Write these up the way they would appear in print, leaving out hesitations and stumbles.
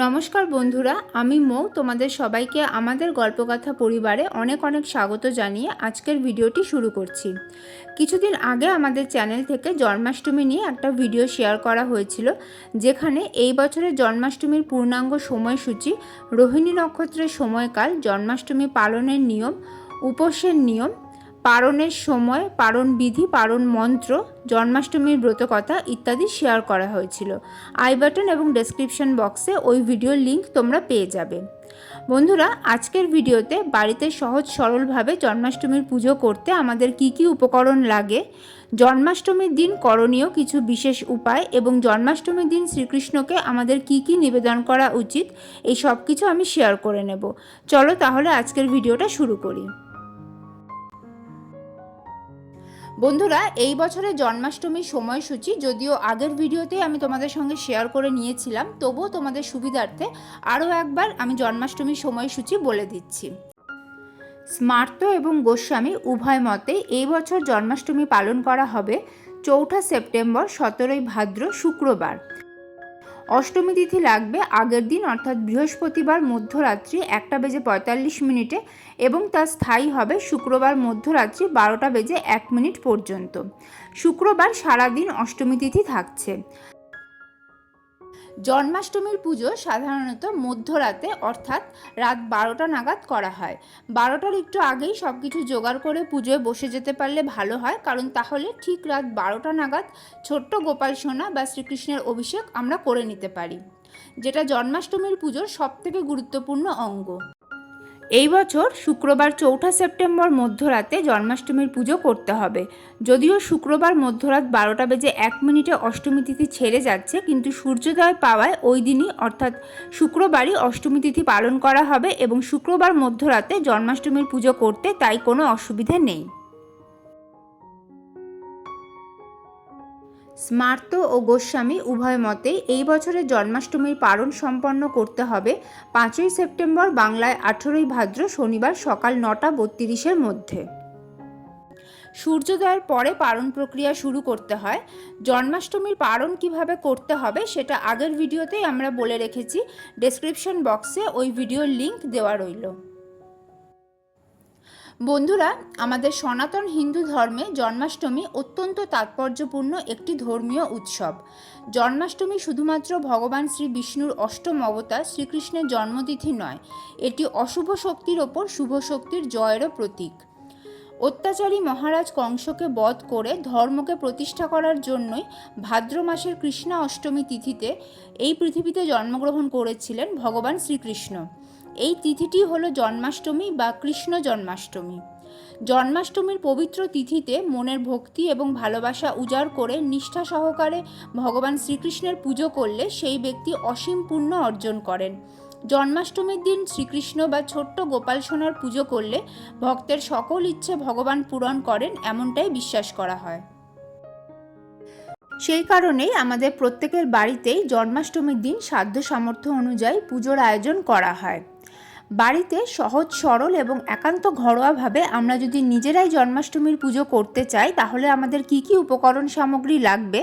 নমস্কার বন্ধুরা, আমি মৌ তোমাদের সবাইকে আমাদের গল্পকথা পরিবারে অনেক অনেক স্বাগত জানিয়ে আজকের ভিডিওটি শুরু করছি। কিছুদিন আগে আমাদের চ্যানেল থেকে জন্মাষ্টমী নিয়ে একটা ভিডিও শেয়ার করা হয়েছিল, যেখানে এই বছরের জন্মাষ্টমীর পূর্ণাঙ্গ সময়সূচি, রোহিণী নক্ষত্রের সময়কাল, জন্মাষ্টমী পালনের নিয়ম, উপোসের নিয়ম, পারণের সময়, পারণ বিধি, পারণ মন্ত্র, জন্মাষ্টমীর ব্রতকথা ইত্যাদি শেয়ার করা হয়েছিল। আই বাটন এবং ডেসক্রিপশন বক্সে ওই ভিডিওর লিঙ্ক তোমরা পেয়ে যাবে। বন্ধুরা, আজকের ভিডিওতে বাড়িতে সহজ সরলভাবে জন্মাষ্টমীর পুজো করতে আমাদের কি কি উপকরণ লাগে, জন্মাষ্টমীর দিন করণীয় কিছু বিশেষ উপায় এবং জন্মাষ্টমীর দিন শ্রীকৃষ্ণকে আমাদের কি কি নিবেদন করা উচিত, এই সব কিছু আমি শেয়ার করে নেব। চলো তাহলে আজকের ভিডিওটা শুরু করি। বন্ধুরা, এই বছরের জন্মাষ্টমীর সময়সূচি যদিও আগের ভিডিওতে আমি তোমাদের সঙ্গে শেয়ার করে নিয়েছিলাম, তবুও তোমাদের সুবিধার্থে আরও একবার আমি জন্মাষ্টমীর সময়সূচি বলে দিচ্ছি। স্মার্ত এবং গোস্বামী উভয় মতে এই বছর জন্মাষ্টমী পালন করা হবে 4 সেপ্টেম্বর 17 ভাদ্র শুক্রবার। অষ্টমী তিথি লাগবে আগের দিন অর্থাৎ বৃহস্পতিবার মধ্যরাত্রি 1:45 এবং তা স্থায়ী হবে শুক্রবার মধ্যরাত্রি 12:01 পর্যন্ত। শুক্রবার সারাদিন অষ্টমী তিথি থাকছে। জন্মাষ্টমীর পুজো সাধারণত মধ্যরাতে অর্থাৎ রাত 12টা নাগাদ করা হয়। 12টার একটু আগেই সব কিছু জোগাড় করে পুজোয় বসে যেতে পারলে ভালো হয়, কারণ তাহলে ঠিক রাত 12টা নাগাদ ছোট্ট গোপাল সোনা বা শ্রীকৃষ্ণের অভিষেক আমরা করে নিতে পারি, যেটা জন্মাষ্টমীর পুজোর সবথেকে গুরুত্বপূর্ণ অঙ্গ। এই বছর শুক্রবার 4 সেপ্টেম্বর মধ্যরাতে জন্মাষ্টমীর পুজো করতে হবে। যদিও শুক্রবার মধ্যরাত 12:01 অষ্টমী তিথি ছেড়ে যাচ্ছে, কিন্তু সূর্যোদয় পাওয়ায় ওই দিনই অর্থাৎ শুক্রবারই অষ্টমী তিথি পালন করা হবে এবং শুক্রবার মধ্যরাতে জন্মাষ্টমীর পুজো করতে তাই কোনো অসুবিধে নেই। স্মার্ত ও গোস্বামী উভয় মতেই এই বছরের জন্মাষ্টমীর পালন সম্পন্ন করতে হবে 5 সেপ্টেম্বর বাংলায় 18 ভাদ্র শনিবার সকাল 9:32 মধ্যে। সূর্যোদয়ের পরে পালন প্রক্রিয়া শুরু করতে হয়। জন্মাষ্টমীর পালন কিভাবে করতে হবে সেটা আগের ভিডিওতেই আমরা বলে রেখেছি, ডেসক্রিপশন বক্সে ওই ভিডিওর লিংক দেওয়া রইল। বন্ধুরা, আমাদের সনাতন হিন্দু ধর্মে জন্মাষ্টমী অত্যন্ত তাৎপর্যপূর্ণ একটি ধর্মীয় উৎসব। জন্মাষ্টমী শুধুমাত্র ভগবান শ্রী বিষ্ণুর অষ্টম অবতার শ্রীকৃষ্ণের জন্মতিথি নয়, এটি অশুভ শক্তির ওপর শুভ শক্তির জয়েরও প্রতীক। অত্যাচারী মহারাজ কংসকে বধ করে ধর্মকে প্রতিষ্ঠা করার জন্যই ভাদ্র মাসের কৃষ্ণা অষ্টমী তিথিতে এই পৃথিবীতে জন্মগ্রহণ করেছিলেন ভগবান শ্রীকৃষ্ণ। এই তিথিটি হলো জন্মাষ্টমী বা কৃষ্ণ জন্মাষ্টমী। জন্মাষ্টমীর পবিত্র তিথিতে মনের ভক্তি এবং ভালোবাসা উজাড় করে নিষ্ঠা সহকারে ভগবান শ্রীকৃষ্ণের পুজো করলে সেই ব্যক্তি অসীম পুণ্য অর্জন করেন। জন্মাষ্টমীর দিন শ্রীকৃষ্ণ বা ছোট্ট গোপাল সোনার পুজো করলে ভক্তের সকল ইচ্ছে ভগবান পূরণ করেন, এমনটাই বিশ্বাস করা হয়। সেই কারণেই আমাদের প্রত্যেকের বাড়িতেই জন্মাষ্টমীর দিন সাধ্য সামর্থ্য অনুযায়ী পুজোর আয়োজন করা হয়। বাড়িতে সহজ সরল এবং একান্ত ঘরোয়াভাবে আমরা যদি নিজেরাই জন্মাষ্টমীর পুজো করতে চাই, তাহলে আমাদের কি কি উপকরণ সামগ্রী লাগবে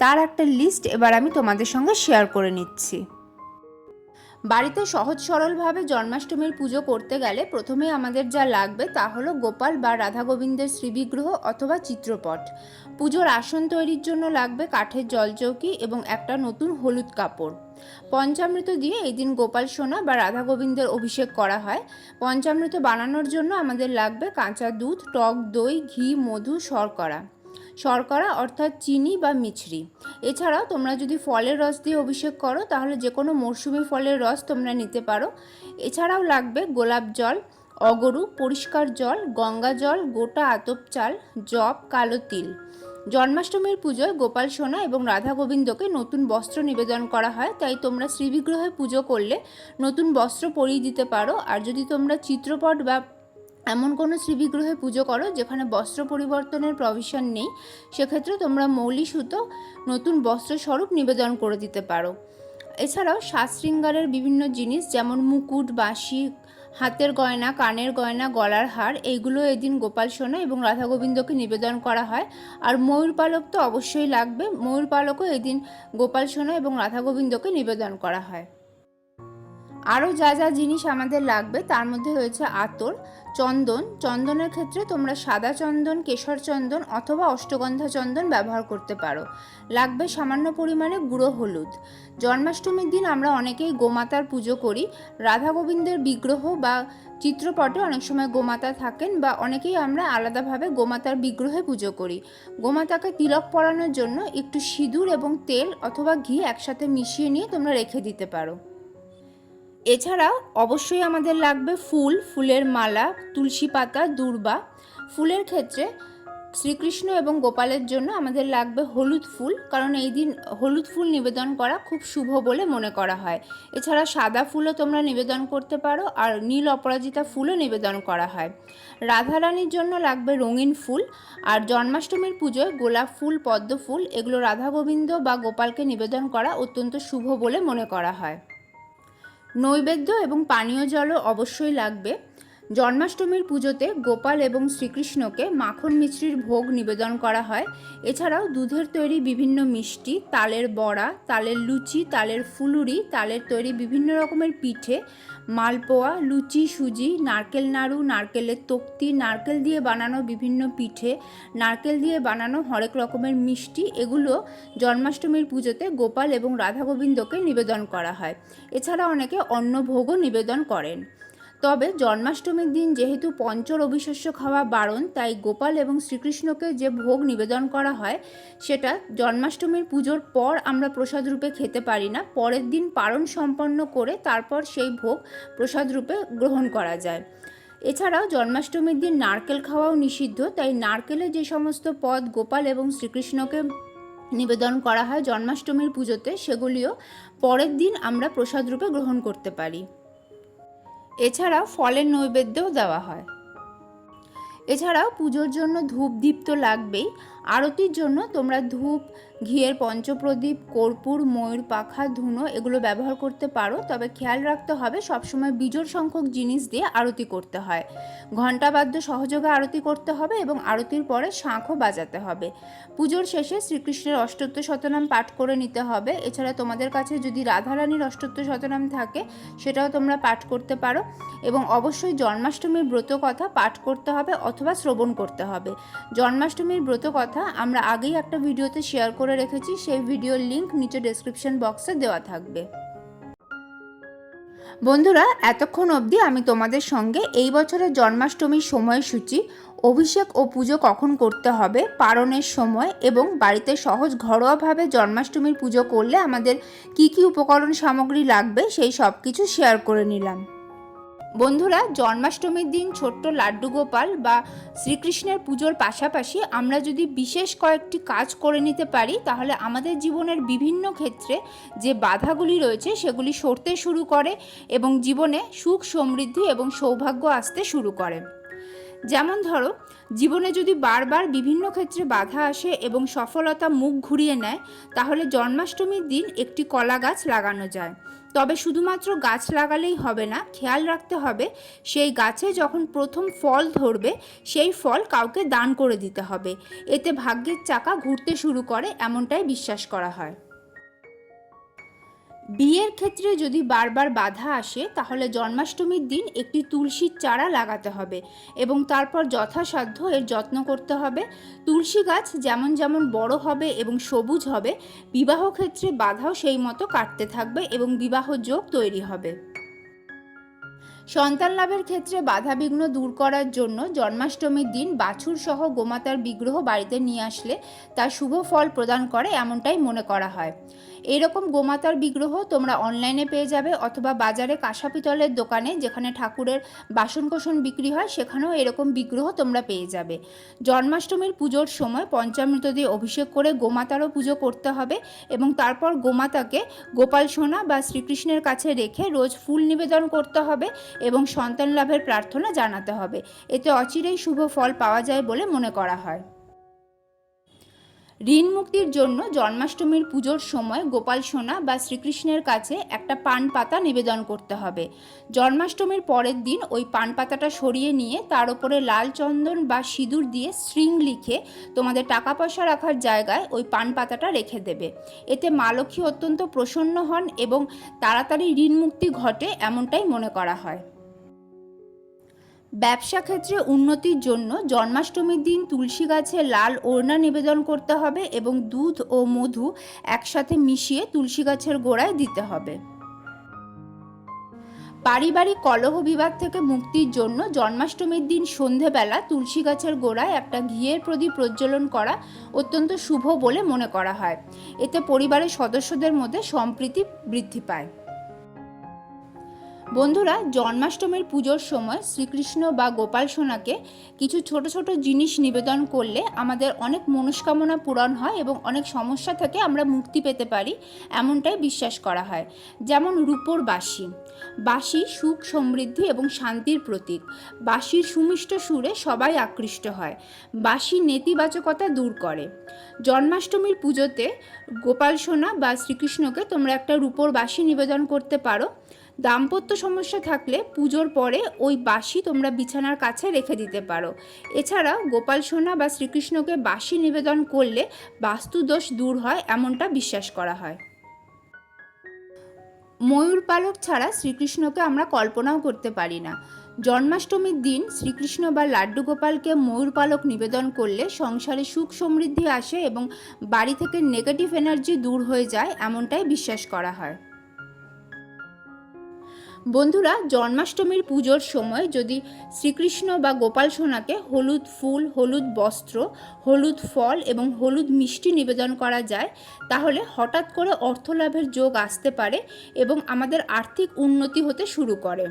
তার একটা লিস্ট এবার আমি তোমাদের সঙ্গে শেয়ার করে নিচ্ছি। বাড়িতে সহজ সরলভাবে জন্মাষ্টমীর পুজো করতে গেলে প্রথমে আমাদের যা লাগবে তা হলো গোপাল বা রাধা গোবিন্দের শ্রীবিগ্রহ অথবা চিত্রপট। পুজোর আসন তৈরির জন্য লাগবে কাঠের জলচৌকি এবং একটা নতুন হলুদ কাপড়। পঞ্চামৃত দিয়ে এই দিন গোপাল সোনা বা রাধা গোবিন্দের অভিষেক করা হয়। পঞ্চামৃত বানানোর জন্য আমাদের লাগবে কাঁচা দুধ, টক দই, ঘি, মধু, শর্করা অর্থাৎ চিনি বা মিছরি। এছাড়াও তোমরা যদি ফলের রস দিয়ে অভিষেক করো তাহলে যে কোনো মরশুমি ফলের রস তোমরা নিতে পারো। এছাড়াও লাগবে গোলাপ জল, অগরু, পরিষ্কার জল, গঙ্গা জল, গোটা আতপ চাল, জব, কালো তিল। জন্মাষ্টমীর পুজোয় গোপাল সোনা এবং রাধা গোবিন্দকে নতুন বস্ত্র নিবেদন করা হয়, তাই তোমরা শ্রীবিগ্রহে পুজো করলে নতুন বস্ত্র পরিয়ে দিতে পারো। আর যদি তোমরা চিত্রপট বা এমন কোনো শ্রীবিগ্রহে পুজো করো যেখানে বস্ত্র পরিবর্তনের প্রভিশন নেই, সেক্ষেত্রে তোমরা মৌলি সুতো নতুন বস্ত্রস্বরূপ নিবেদন করে দিতে পারো। এছাড়াও সাজ শৃঙ্গারের বিভিন্ন জিনিস যেমন মুকুট, বাঁশি, হাতের গয়না, কানের গয়না, গলার হার, এইগুলো এদিন গোপাল সোনা এবং রাধা গোবিন্দকে নিবেদন করা হয়। আর ময়ূর পালক তো অবশ্যই লাগবে, ময়ূর পালকও এদিন গোপাল সোনা এবং রাধা গোবিন্দকে নিবেদন করা হয়। আরও যা যা জিনিস আমাদের লাগবে তার মধ্যে রয়েছে আতর, চন্দন। চন্দনের ক্ষেত্রে তোমরা সাদা চন্দন, কেশর চন্দন অথবা অষ্টগন্ধা চন্দন ব্যবহার করতে পারো। লাগবে সামান্য পরিমাণে গুঁড়ো হলুদ। জন্মাষ্টমীর দিন আমরা অনেকেই গোমাতার পুজো করি। রাধা গোবিন্দের বিগ্রহ বা চিত্রপটে অনেক সময় গোমাতা থাকেন, বা অনেকেই আমরা আলাদাভাবে গোমাতার বিগ্রহে পুজো করি। গোমাতাকে তিলক পরানোর জন্য একটু সিঁদুর এবং তেল অথবা ঘি একসাথে মিশিয়ে নিয়ে তোমরা রেখে দিতে পারো। এছাড়াও অবশ্যই আমাদের লাগবে ফুল, ফুলের মালা, তুলসী পাতা, দূর্বা। ফুলের ক্ষেত্রে শ্রীকৃষ্ণ এবং গোপালের জন্য আমাদের লাগবে হলুদ ফুল, কারণ এই দিন হলুদ ফুল নিবেদন করা খুব শুভ বলে মনে করা হয়। এছাড়া সাদা ফুলও তোমরা নিবেদন করতে পারো, আর নীল অপরাজিতা ফুলও নিবেদন করা হয়। রাধারানীর জন্য লাগবে রঙিন ফুল, আর জন্মাষ্টমীর পুজোয় গোলাপ ফুল, পদ্ম ফুল এগুলো রাধা গোবিন্দ বা গোপালকে নিবেদন করা অত্যন্ত শুভ বলে মনে করা হয়। নৈবেদ্য এবং পানীয় জলও অবশ্যই লাগবে। জন্মাষ্টমীর পুজোতে গোপাল এবং শ্রীকৃষ্ণকে মাখন মিছরির ভোগ নিবেদন করা হয়। এছাড়াও দুধের তৈরি বিভিন্ন মিষ্টি, তালের বড়া, তালের লুচি, তালের ফুলুরি, তালের তৈরি বিভিন্ন রকমের পিঠে, মালপোয়া, লুচি, সুজি, নারকেল নাড়ু, নারকেলের তক্তি, নারকেল দিয়ে বানানো বিভিন্ন পিঠে, নারকেল দিয়ে বানানো হরেক রকমের মিষ্টি, এগুলো জন্মাষ্টমীর পুজোতে গোপাল এবং রাধা গোবিন্দকে নিবেদন করা হয়। এছাড়া অনেকে অন্নভোগও নিবেদন করেন। তবে জন্মাষ্টমীর দিন যেহেতু পঞ্চরবিশস্য খাওয়া বারণ, তাই গোপাল এবং শ্রীকৃষ্ণকে যে ভোগ নিবেদন করা হয় সেটা জন্মাষ্টমীর পুজোর পর আমরা প্রসাদ রূপে খেতে পারি না। পরের দিন পারণ সম্পন্ন করে তারপর সেই ভোগ প্রসাদ রূপে গ্রহণ করা যায়। এছাড়াও জন্মাষ্টমীর দিন নারকেল খাওয়াও নিষিদ্ধ, তাই নারকেলের যে সমস্ত পদ গোপাল এবং শ্রীকৃষ্ণকে নিবেদন করা হয় জন্মাষ্টমীর পুজোতে, সেগুলিও পরের দিন আমরা প্রসাদ রূপে গ্রহণ করতে পারি। এছাড়াও ফলের নৈবেদ্যও দেওয়া হয়। এছাড়াও পুজোর জন্য ধূপ দীপ তো লাগবেই। আরতির জন্য তোমরা ধূপ, ঘিয়ের পঞ্চপ্রদীপ, কর্পূর, ময়ূর পাখা, ধুনো এগুলো ব্যবহার করতে পারো। তবে খেয়াল রাখতে হবে সবসময় বিজোড় সংখ্যক জিনিস দিয়ে আরতি করতে হয়। ঘণ্টাবাদ্য সহযোগে আরতি করতে হবে এবং আরতির পরে শাঁখও বাজাতে হবে। পুজোর শেষে শ্রীকৃষ্ণের অষ্টোত্তর শতনাম পাঠ করে নিতে হবে। এছাড়া তোমাদের কাছে যদি রাধারানীর অষ্টোত্তর শতনাম থাকে সেটাও তোমরা পাঠ করতে পারো, এবং অবশ্যই জন্মাষ্টমীর ব্রত কথা পাঠ করতে হবে অথবা শ্রবণ করতে হবে। জন্মাষ্টমীর ব্রত কথা আমরা আগেই একটা ভিডিওতে শেয়ার করে রেখেছি, সেই ভিডিওর লিংক নিচে ডেসক্রিপশন বক্সে দেওয়া থাকবে। বন্ধুরা, এতক্ষণ অবধি আমি তোমাদের সঙ্গে এই বছরের জন্মাষ্টমীর সময়সূচি, অভিষেক ও পুজো কখন করতে হবে, পারণের সময় এবং বাড়িতে সহজ ঘরোয়াভাবে জন্মাষ্টমীর পুজো করলে আমাদের কি কি উপকরণ সামগ্রী লাগবে সেই সব কিছু শেয়ার করে নিলাম। বন্ধুরা, জন্মাষ্টমীর দিন ছোট্ট লাড্ডু গোপাল বা শ্রীকৃষ্ণের পুজোর পাশাপাশি আমরা যদি বিশেষ কয়েকটি কাজ করে নিতে পারি, তাহলে আমাদের জীবনের বিভিন্ন ক্ষেত্রে যে বাধাগুলি রয়েছে সেগুলি সরতে শুরু করে এবং জীবনে সুখ, সমৃদ্ধি এবং সৌভাগ্য আসতে শুরু করে। যেমন ধরো, জীবনে যদি বারবার বিভিন্ন ক্ষেত্রে বাধা আসে এবং সফলতা মুখ ঘুরিয়ে নেয়, তাহলে জন্মাষ্টমীর দিন একটি কলা গাছ লাগানো যায়। তবে শুধুমাত্র গাছ লাগালেই হবে না, খেয়াল রাখতে হবে সেই গাছে যখন প্রথম ফল ধরবে সেই ফল কাউকে দান করে দিতে হবে। এতে ভাগ্যের চাকা ঘুরতে শুরু করে, এমনটাই বিশ্বাস করা হয়। বিয়ের ক্ষেত্রে যদি বারবার বাধা আসে, তাহলে জন্মাষ্টমীর দিন একটি তুলসীর চারা লাগাতে হবে এবং তারপর যথাসাধ্য এর যত্ন করতে হবে। তুলসী গাছ যেমন যেমন বড় হবে এবং সবুজ হবে, বিবাহ ক্ষেত্রে বাধাও সেই মতো কাটতে থাকবে এবং বিবাহ যোগ তৈরি হবে। সন্তান লাভের ক্ষেত্রে বাধাবিঘ্ন দূর করার জন্য জন্মাষ্টমীর দিন বাছুর সহ গোমাতার বিগ্রহ বাড়িতে নিয়ে আসলে তার শুভ ফল প্রদান করে, এমনটাই মনে করা হয়। এরকম গোমাতার বিগ্রহ তোমরা অনলাইনে পেয়ে যাবে অথবা বাজারে কাঁসা পিতলের দোকানে, যেখানে ঠাকুরের বাসনকোসন বিক্রি হয়, সেখানেও এরকম বিগ্রহ তোমরা পেয়ে যাবে। জন্মাষ্টমীর পুজোর সময় পঞ্চামৃত দিয়ে অভিষেক করে গোমাতারও পুজো করতে হবে এবং তারপর গোমাতাকে গোপাল সোনা বা শ্রীকৃষ্ণের কাছে রেখে রোজ ফুল নিবেদন করতে হবে এবং সন্তান লাভের প্রার্থনা জানাতে হবে। এতে অচিরেই শুভ ফল পাওয়া যায় বলে মনে করা হয়। ঋণ মুক্তির জন্য জন্মাষ্টমীর পুজোর সময় গোপাল সোনা বা শ্রীকৃষ্ণের কাছে একটা পান পাতা নিবেদন করতে হবে। জন্মাষ্টমীর পরের দিন ওই পান পাতাটা সরিয়ে নিয়ে তার উপরে লাল চন্দন বা সিঁদুর দিয়ে শ্রীং লিখে তোমাদের টাকা পয়সা রাখার জায়গায় ওই পান পাতাটা রেখে দেবে। এতে মা লক্ষ্মী অত্যন্ত প্রসন্ন হন এবং তাড়াতাড়ি ঋণ মুক্তি ঘটে, এমনটাই মনে করা হয়। ব্যবসা ক্ষেত্রে উন্নতির জন্য জন্মাষ্টমীর দিন তুলসী গাছে লাল ওড়না নিবেদন করতে হবে এবং দুধ ও মধু একসাথে মিশিয়ে তুলসী গাছের গোড়ায় দিতে হবে। পারিবারিক কলহ বিবাদ থেকে মুক্তির জন্য জন্মাষ্টমীর দিন সন্ধেবেলা তুলসী গাছের গোড়ায় একটা ঘিয়ের প্রদীপ প্রজ্বলন করা অত্যন্ত শুভ বলে মনে করা হয়। এতে পরিবারের সদস্যদের মধ্যে সম্প্রীতি বৃদ্ধি পায়। বন্ধুরা, জন্মাষ্টমীর পুজোর সময় শ্রীকৃষ্ণ বা গোপাল সোনাকে কিছু ছোট ছোট জিনিস নিবেদন করলে আমাদের অনেক মনস্কামনা পূরণ হয় এবং অনেক সমস্যা থেকে আমরা মুক্তি পেতে পারি, এমনটাই বিশ্বাস করা হয়। যেমন রূপোর বাঁশি। বাঁশি সুখ, সমৃদ্ধি এবং শান্তির প্রতীক। বাঁশির সুমিষ্ট সুরে সবাই আকৃষ্ট হয়। বাঁশি নেতিবাচকতা দূর করে। জন্মাষ্টমীর পুজোতে গোপাল সোনা বা শ্রীকৃষ্ণকে তোমরা একটা রূপোর বাঁশি নিবেদন করতে পারো। দাম্পত্য সমস্যা থাকলে পুজোর পরে ওই বাঁশি তোমরা বিছানার কাছে রেখে দিতে পারো। এছাড়াও গোপাল সোনা বা শ্রীকৃষ্ণকে বাঁশি নিবেদন করলে বাস্তুদোষ দূর হয়, এমনটা বিশ্বাস করা হয়। ময়ূর পালক ছাড়া শ্রীকৃষ্ণকে আমরা কল্পনাও করতে পারি না। জন্মাষ্টমীর দিন শ্রীকৃষ্ণ বা লাড্ডু গোপালকে ময়ূর পালক নিবেদন করলে সংসারে সুখ সমৃদ্ধি আসে এবং বাড়ি থেকে নেগেটিভ এনার্জি দূর হয়ে যায়, এমনটাই বিশ্বাস করা হয়। বন্ধুরা, জন্মাষ্টমীর পুজোর সময় যদি শ্রীকৃষ্ণ বা গোপাল সোনাকে হলুদ ফুল, হলুদ বস্ত্র, হলুদ ফল এবং হলুদ মিষ্টি নিবেদন করা যায়, তাহলে হঠাৎ করে অর্থলাভের যোগ আসতে পারে এবং আমাদের আর্থিক উন্নতি হতে শুরু করে।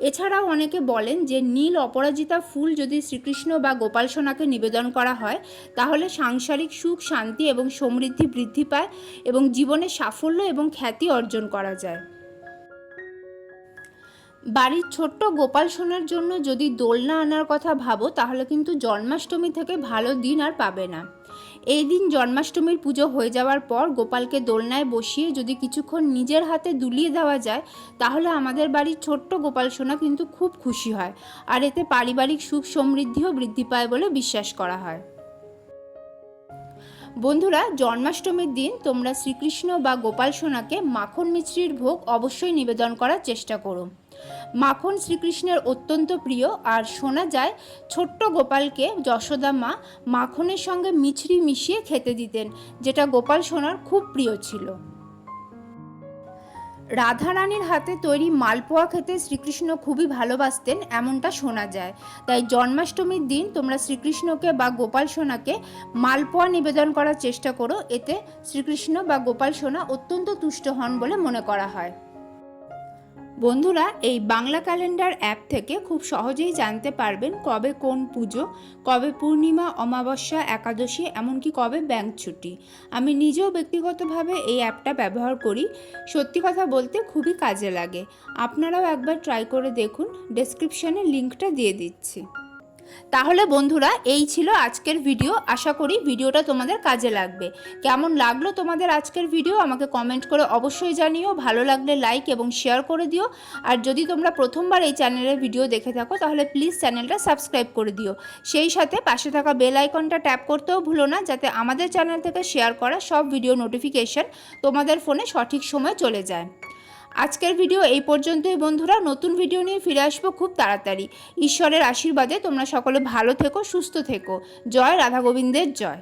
এছাড়াও অনেকে বলেন যে নীল অপরাজিতা ফুল যদি শ্রীকৃষ্ণ বা গোপাল সোনাকে নিবেদন করা হয়, তাহলে সাংসারিক সুখ, শান্তি এবং সমৃদ্ধি বৃদ্ধি পায় এবং জীবনে সাফল্য এবং খ্যাতি অর্জন করা যায়। বাড়ির ছোট্ট গোপাল সোনার জন্য যদি দোলনা আনার কথা ভাবো, তাহলে কিন্তু জন্মাষ্টমী থেকে ভালো দিন আর পাবে না। এই দিন জন্মাষ্টমীর পুজো হয়ে যাওয়ার পর গোপালকে দোলনায় বসিয়ে যদি কিছুক্ষণ নিজের হাতে দুলিয়ে দেওয়া যায়, তাহলে আমাদের বাড়ির ছোট্ট গোপাল সোনা কিন্তু খুব খুশি হয়, আর এতে পারিবারিক সুখ সমৃদ্ধিও বৃদ্ধি পায় বলে বিশ্বাস করা হয়। বন্ধুরা, জন্মাষ্টমীর দিন তোমরা শ্রীকৃষ্ণ বা গোপাল সোনাকে মাখন মিছরির ভোগ অবশ্যই নিবেদন করার চেষ্টা করো। মাখন শ্রীকৃষ্ণের অত্যন্ত প্রিয়, আর শোনা যায় ছোট্ট গোপালকে যশোদা মা মাখনের সঙ্গে মিছরি মিশিয়ে খেতে দিতেন, যেটা গোপাল সোনার খুব প্রিয় ছিল। রাধারানীর হাতে তৈরি মালপোয়া খেতে শ্রীকৃষ্ণ খুবই ভালোবাসতেন, এমনটা শোনা যায়। তাই জন্মাষ্টমীর দিন তোমরা শ্রীকৃষ্ণকে বা গোপাল সোনাকে মালপোয়া নিবেদন করার চেষ্টা করো। এতে শ্রীকৃষ্ণ বা গোপাল সোনা অত্যন্ত তুষ্ট হন বলে মনে করা হয়। বন্ধুরা, এই বাংলা ক্যালেন্ডার অ্যাপ থেকে খুব সহজেই জানতে পারবেন কবে কোন পুজো, কবে পূর্ণিমা, অমাবস্যা, একাদশী, এমনকি কবে ব্যাংক ছুটি। আমি নিজেও ব্যক্তিগতভাবে এই অ্যাপটা ব্যবহার করি। সত্যি কথা বলতে খুবই কাজে লাগে। আপনারাও একবার ট্রাই করে দেখুন, ডেসক্রিপশানে লিঙ্কটা দিয়ে দিচ্ছি। তাহলে বন্ধুরা, এই ছিল আজকের ভিডিও। আশা করি ভিডিওটা তোমাদের কাজে লাগবে। কেমন লাগলো তোমাদের আজকের ভিডিও আমাকে কমেন্ট করে অবশ্যই জানিও। ভালো লাগলে লাইক এবং শেয়ার করে দিও। আর যদি তোমরা প্রথমবার এই চ্যানেলের ভিডিও দেখে থাকো, তাহলে প্লিজ চ্যানেলটা সাবস্ক্রাইব করে দিও। সেই সাথে পাশে থাকা বেল আইকনটা ট্যাপ করতেও ভুলো না, যাতে আমাদের চ্যানেল থেকে শেয়ার করা সব ভিডিও নোটিফিকেশন তোমাদের ফোনে সঠিক সময়ে চলে যায়। আজকের ভিডিও এই পর্যন্তই বন্ধুরা। নতুন ভিডিও নিয়ে ফিরে আসবো খুব তাড়াতাড়ি। ঈশ্বরের আশীর্বাদে তোমরা সকলে ভালো থেকো, সুস্থ থেকো। জয় রাধা গোবিন্দের জয়।